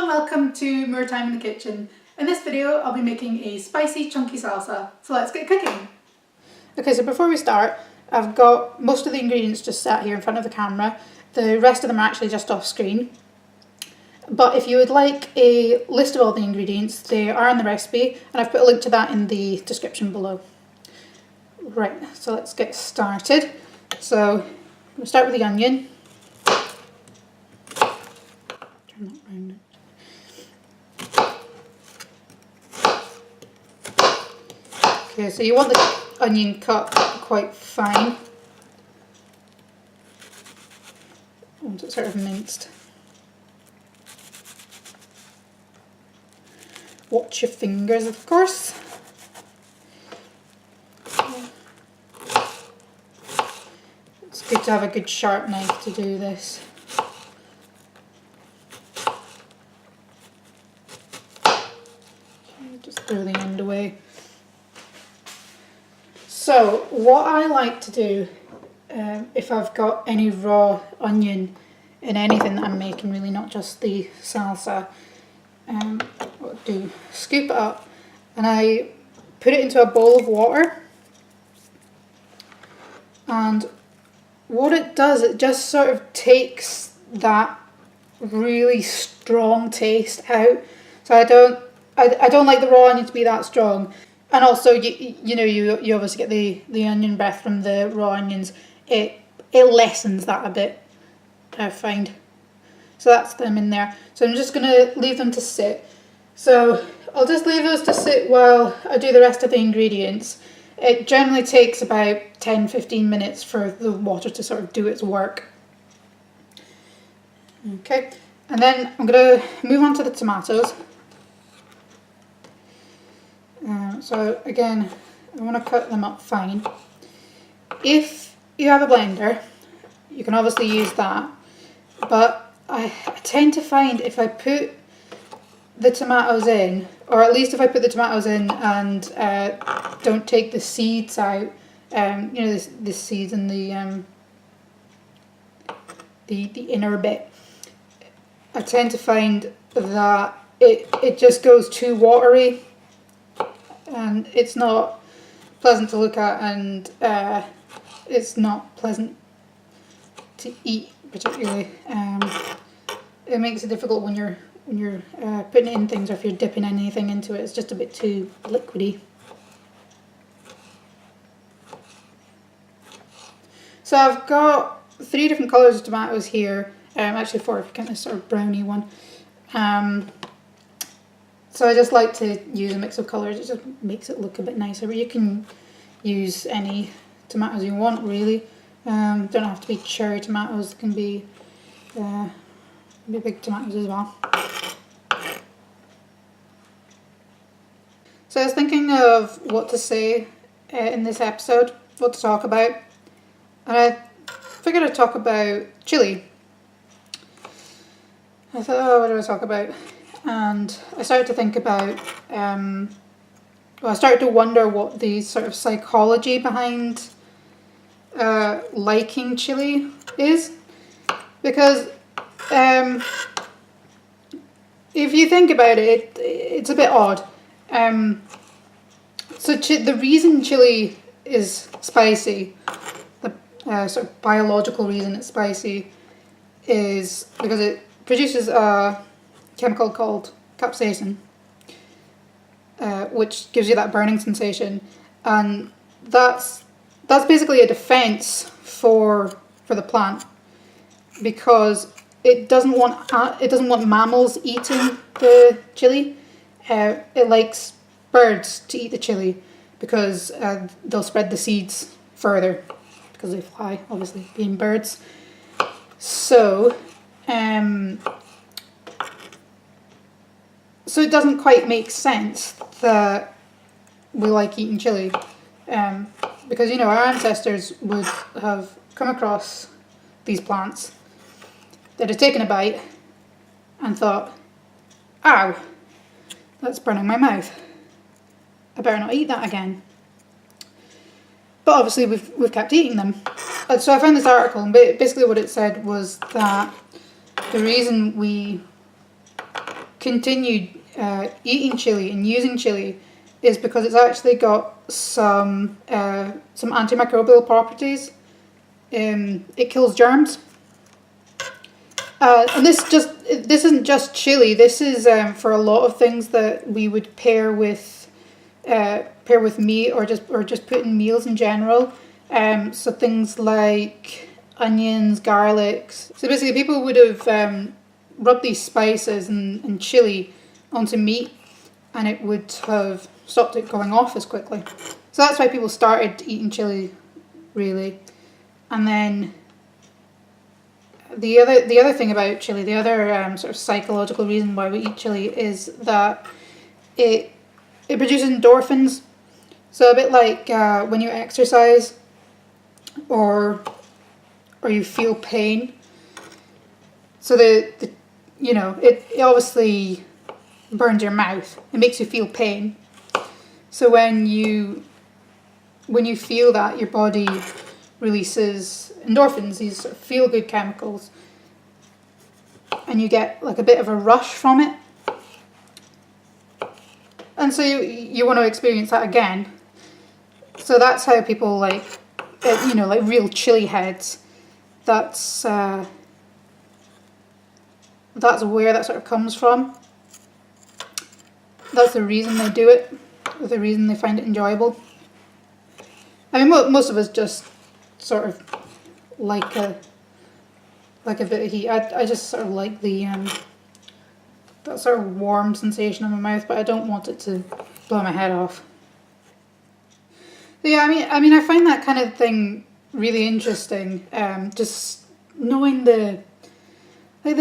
Hello and welcome to More Time in the Kitchen. In this video I'll be making a spicy chunky salsa, so let's get cooking. Okay, so before we start, I've got most of the ingredients just sat here in front of the camera. The rest of them are actually just off screen. But if you would like a list of all the ingredients, they are in the recipe and I've put a link to that in the description below. Right, so let's get started. So we'll start with the onion. Turn that round. Okay, so you want the onion cut quite fine. Want it sort of minced. Watch your fingers, of course. It's good to have a good sharp knife to do this. Just throw the end away. So what I like to do, if I've got any raw onion in anything that I'm making, really not just the salsa, what I do, scoop it up and I put it into a bowl of water, and what it does, it just sort of takes that really strong taste out. So I don't like the raw onion to be that strong. And also, you obviously get the onion breath from the raw onions. It lessens that a bit, I find. So that's them in there. So I'm just going to leave them to sit. So I'll just leave those to sit while I do the rest of the ingredients. It generally takes about 10-15 minutes for the water to sort of do its work. Okay, and then I'm going to move on to the tomatoes. So again, I want to cut them up fine. If you have a blender, you can obviously use that, but I tend to find if I put the tomatoes in, or at least if I put the tomatoes in and don't take the seeds out, the seeds and the inner bit, I tend to find that it just goes too watery. And it's not pleasant to look at, and it's not pleasant to eat particularly. It makes it difficult when you're putting it in things, or if you're dipping anything into it. It's just a bit too liquidy. So I've got 3 different colours of tomatoes here. Actually 4 if you count this sort of browny one. So I just like to use a mix of colours. It just makes it look a bit nicer, but you can use any tomatoes you want, really. Don't have to be cherry tomatoes, it can be big tomatoes as well. So I was thinking of what to say in this episode, what to talk about, and I figured I'd talk about chili. I thought, oh, what do I talk about? And I started to think about, I started to wonder what the sort of psychology behind liking chili is, because if you think about it, it's a bit odd. So the reason chili is spicy, the sort of biological reason it's spicy, is because it produces a chemical called capsaicin, which gives you that burning sensation, and that's basically a defense for the plant, because it doesn't want mammals eating the chili. It likes birds to eat the chili because they'll spread the seeds further because they fly, obviously being birds. So So it doesn't quite make sense that we like eating chili, because our ancestors would have come across these plants, they'd have taken a bite and thought, ow, that's burning my mouth, I better not eat that again. But obviously we've kept eating them. So I found this article, and basically what it said was that the reason we continued eating chili and using chili is because it's actually got some antimicrobial properties. It kills germs. And this isn't just chili. This is for a lot of things that we would pair with meat or just put in meals in general. So things like onions, garlics. So basically, people would have rubbed these spices and chili onto meat, and it would have stopped it going off as quickly. So that's why people started eating chili, really. And then the other thing about chili, the other sort of psychological reason why we eat chili is that it produces endorphins. So a bit like when you exercise or you feel pain. So it obviously burns your mouth. It makes you feel pain. So when you feel that, your body releases endorphins, these sort of feel-good chemicals, and you get like a bit of a rush from it. And so you want to experience that again. So that's how people like real chili heads. That's where that sort of comes from. That's the reason they do it. The reason they find it enjoyable. I mean, most of us just sort of like a bit of heat. I just sort of like the that sort of warm sensation in my mouth, but I don't want it to blow my head off. But yeah, I mean, I find that kind of thing really interesting. Just knowing the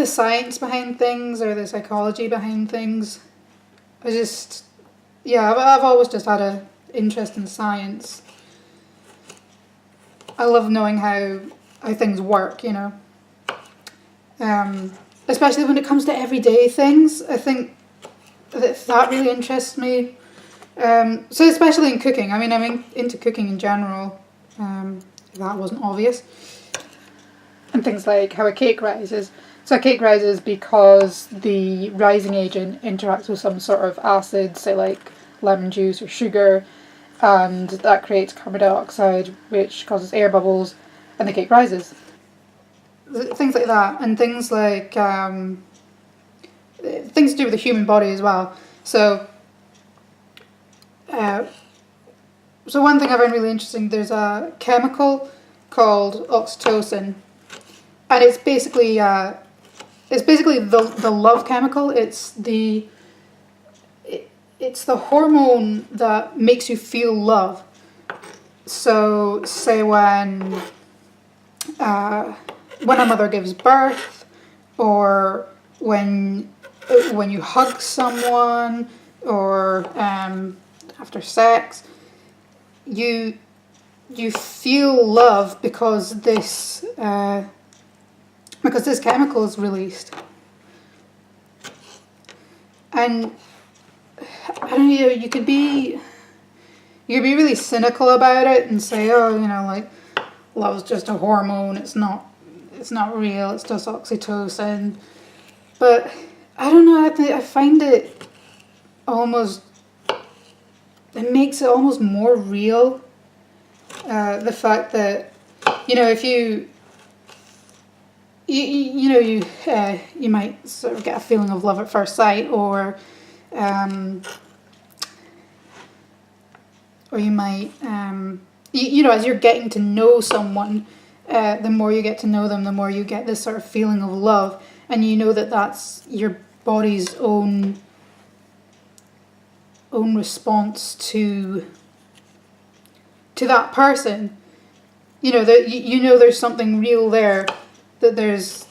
science behind things or the psychology behind things. I've always just had an interest in science. I love knowing how things work, you know. Especially when it comes to everyday things. I think that really interests me. So especially in cooking. I mean, I'm into cooking in general. If that wasn't obvious. And things like how a cake rises. So a cake rises because the rising agent interacts with some sort of acid, say like lemon juice or sugar, and that creates carbon dioxide, which causes air bubbles, and the cake rises. Things like that, and things like things to do with the human body as well. So one thing I find really interesting, there's a chemical called oxytocin, and it's basically the love chemical. It's the hormone that makes you feel love. So say when a mother gives birth, or when you hug someone, or after sex, you feel love because this chemical is released. And I don't know, you could be really cynical about it and say, oh, you know, like, love's just a hormone, it's not real, it's just oxytocin. But I don't know, I find it makes it almost more real. The fact that, you know, if you might sort of get a feeling of love at first sight, or you might, as you're getting to know someone, the more you get to know them, the more you get this sort of feeling of love, and you know that that's your body's own response to that person. You know that there's something real there, that there's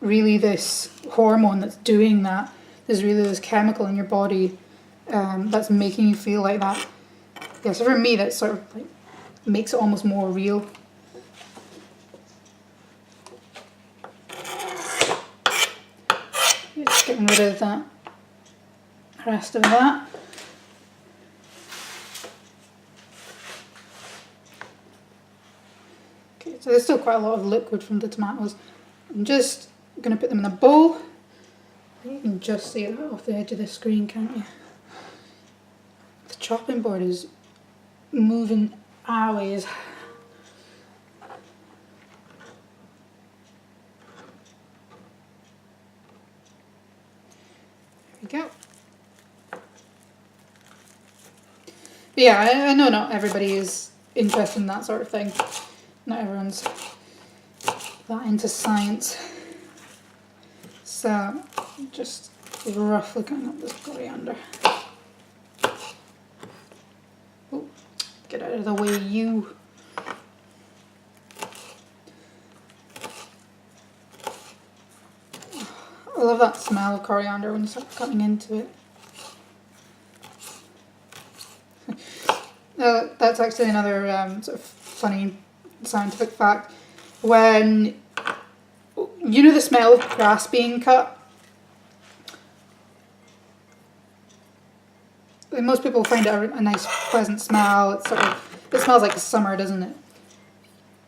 really this hormone that's doing that. There's really this chemical in your body that's making you feel like that. Yeah, so for me, that sort of like makes it almost more real. Just getting rid of that rest of that. Okay, so there's still quite a lot of liquid from the tomatoes. I'm just going to put them in a bowl You can just see that off the edge of the screen, can't you? The chopping board is moving always. There we go. But yeah, I know not everybody is interested in that sort of thing. Not everyone's that into science. So just roughly cutting up this coriander. Oh, get out of the way, you. I love that smell of coriander when you start cutting into it. That's actually another sort of funny scientific fact. When you know the smell of grass being cut, like most people find it a nice, pleasant smell. It's it smells like summer, doesn't it?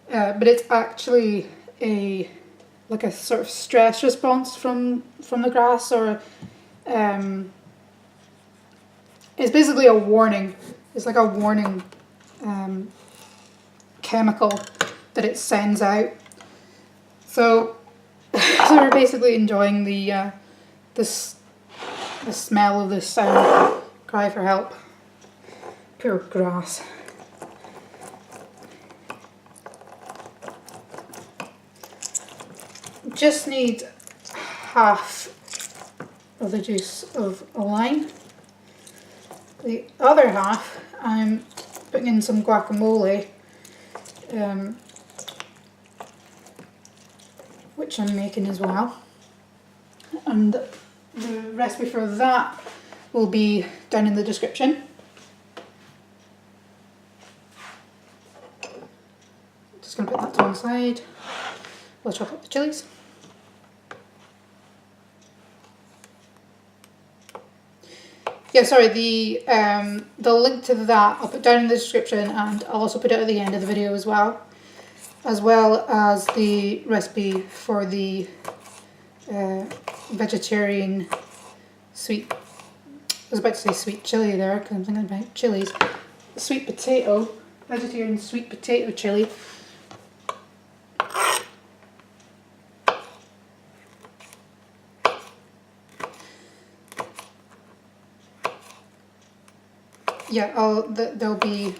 But it's actually like a sort of stress response from the grass, or it's basically a warning. It's like a warning chemical that it sends out. So we're basically enjoying the smell of this cry for help. Pure grass. Just need half of the juice of a lime. The other half I'm putting in some guacamole, which I'm making as well. And the recipe for that will be down in the description. Just going to put that to one side. We'll chop up the chilies. Yeah, sorry, the link to that I'll put down in the description, and I'll also put it at the end of the video as well as the recipe for the vegetarian sweet, I was about to say sweet chili there because I'm thinking about chilies, sweet potato, vegetarian sweet potato chili. Yeah, there'll be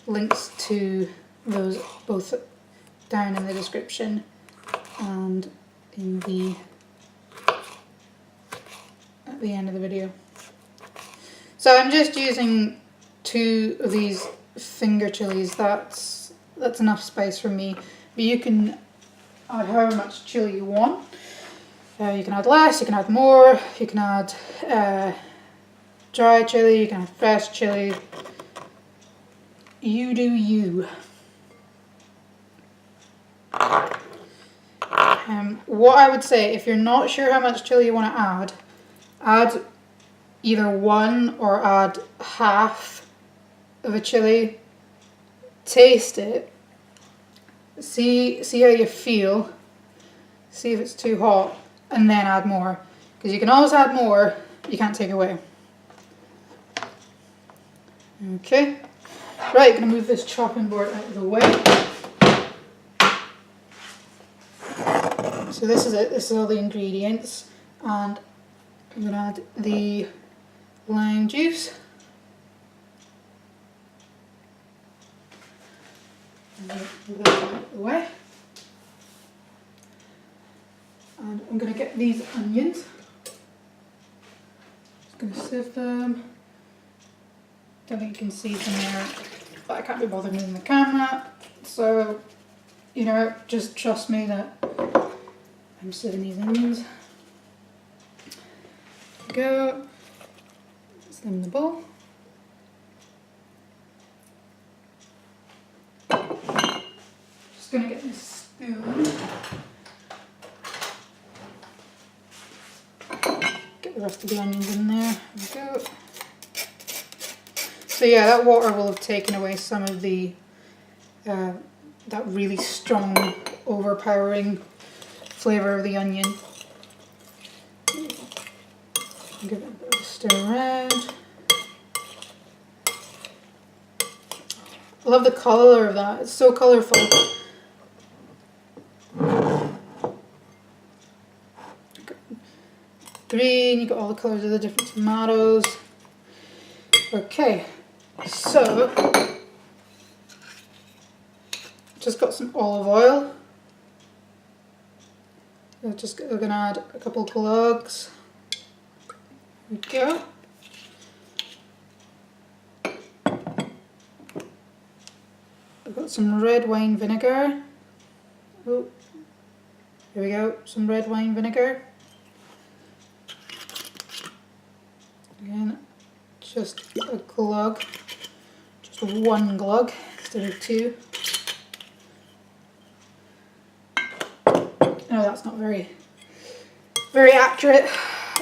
links to those both down in the description and in at the end of the video. So I'm just using 2 of these finger chilies. That's enough spice for me. But you can add however much chili you want. You can add less, you can add more, you can add dry chili, you can have fresh chili. You do you. What I would say, if you're not sure how much chili you want to add either 1 or add half of a chili. Taste it. See how you feel. See if it's too hot, and then add more. Because you can always add more, you can't take away. Okay, right, gonna move this chopping board out of the way. So this is it, this is all the ingredients, and I'm gonna add the lime juice. Move that out of the way. And I'm gonna get these onions. Just gonna sieve them. Don't think you can see from there, but I can't be bothered moving the camera, so you know, just trust me that I'm sieving these onions. There we go. Just them in the bowl. Just gonna get this spoon. Get the rest of the onions in there. There we go. So yeah, that water will have taken away some of the that really strong, overpowering flavour of the onion. Give it a bit of a stir around. I love the colour of that, it's so colourful. Green, you got all the colours of the different tomatoes. Okay, so just got some olive oil. We're going to add a couple of cloves. There we go. I've got some red wine vinegar. Oh, here we go, some red wine vinegar. Again, just a glug, just one glug instead of two. No, that's not very accurate,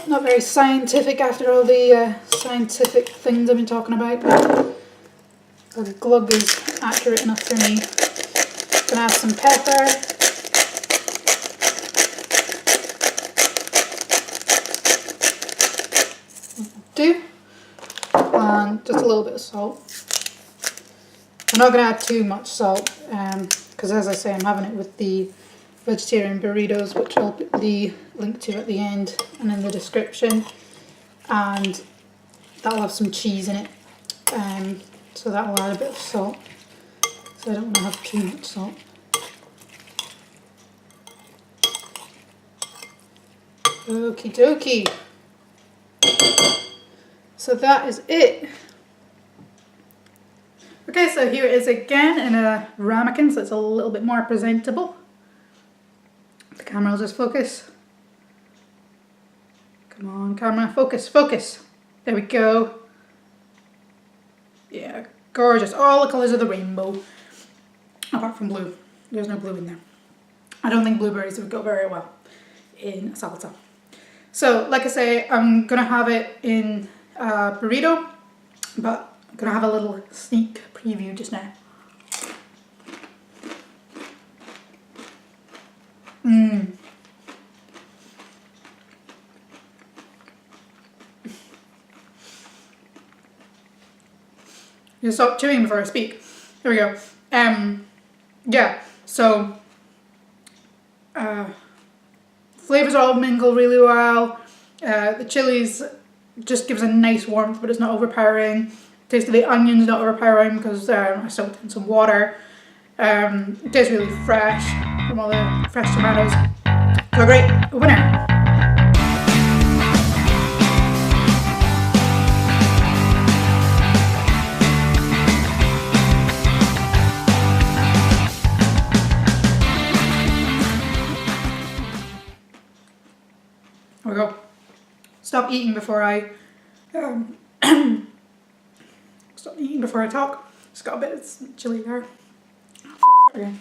not very scientific after all the scientific things I've been talking about. But a glug is accurate enough for me. Gonna add some pepper. And just a little bit of salt. I'm not going to add too much salt because as I say, I'm having it with the vegetarian burritos, which I'll put the link to at the end and in the description, and that'll have some cheese in it, so that will add a bit of salt, so I don't want to have too much salt. Okie dokie. So that is it. Okay, so here it is again in a ramekin, so it's a little bit more presentable. The camera will just focus. Come on, camera, focus, focus. There we go. Yeah, gorgeous. All the colours of the rainbow. Apart from blue. There's no blue in there. I don't think blueberries would go very well in salsa. So, like I say, I'm going to have it in a burrito, but I'm going to have a little sneak preview just now. You stop chewing before I speak. There we go. Yeah, so flavors all mingle really well. The chilies just gives a nice warmth, but it's not overpowering. Taste of the onions not overpowering because I soaked in some water. It tastes really fresh from all the fresh tomatoes. So great, a winner. There we go. Stop eating before I stop eating before I talk. Just got a bit of chili there. Oh, fuck, sorry.